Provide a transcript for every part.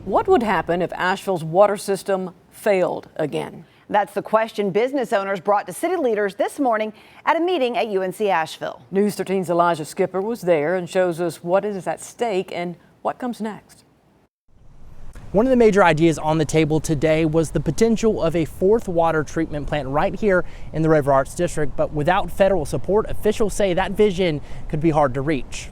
What would happen if Asheville's water system failed again? That's the question business owners brought to city leaders this morning at a meeting at UNC Asheville. News 13's Elijah Skipper was there and shows us what is at stake and what comes next. One of the major ideas on the table today was the potential of a fourth water treatment plant right here in the River Arts District, but without federal support, officials say that vision could be hard to reach.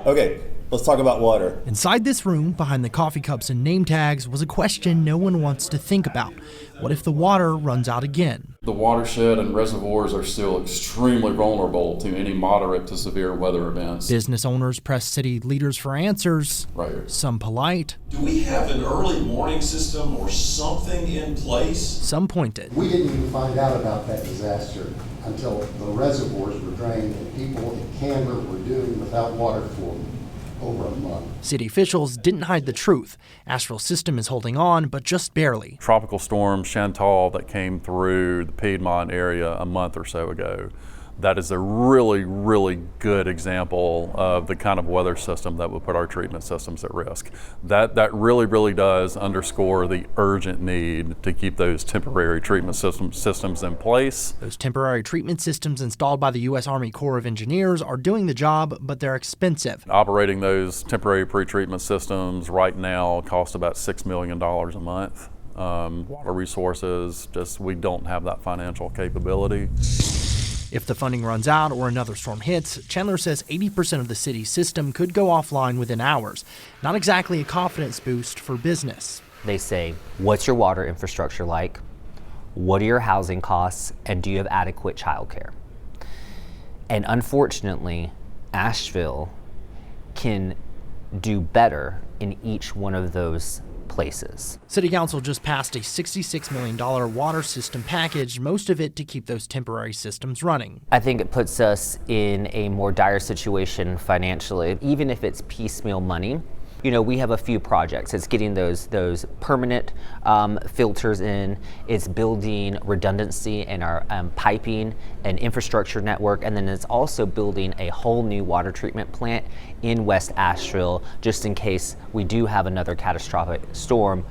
Okay, let's talk about water. Inside this room, behind the coffee cups and name tags, was a question no one wants to think about. What if the water runs out again? The watershed and reservoirs are still extremely vulnerable to any moderate to severe weather events. Business owners press city leaders for answers, Right. Some polite. Do we have an early warning system or something in place? Some pointed. We didn't even find out about that disaster until the reservoirs were drained and people in Candler were doing without water for over a month. City officials didn't hide the truth. Asheville's system is holding on, but just barely. Tropical Storm Chantal that came through the Piedmont area a month or so ago, that is a really, really good example of the kind of weather system that would put our treatment systems at risk. That really, really does underscore the urgent need to keep those temporary treatment systems in place. Those temporary treatment systems installed by the U.S. Army Corps of Engineers are doing the job, but they're expensive. Operating those temporary pretreatment systems right now cost about $6 million a month. Water resources, we don't have that financial capability. If the funding runs out or another storm hits, Chandler says 80% of the city's system could go offline within hours. Not exactly a confidence boost for business. They say, what's your water infrastructure like? What are your housing costs? And do you have adequate childcare? And unfortunately, Asheville can do better in each one of those places. City Council just passed a $66 million water system package, most of it to keep those temporary systems running. I think it puts us in a more dire situation financially, even if it's piecemeal money. You know, we have a few projects. It's getting those permanent filters in. It's building redundancy in our piping and infrastructure network. And then it's also building a whole new water treatment plant in West Asheville, just in case we do have another catastrophic storm.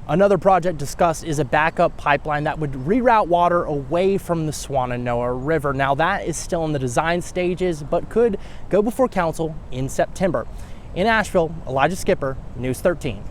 Another project discussed is a backup pipeline that would reroute water away from the Swannanoa River. Now that is still in the design stages, but could go before council in September. In Asheville, Elijah Skipper, News 13.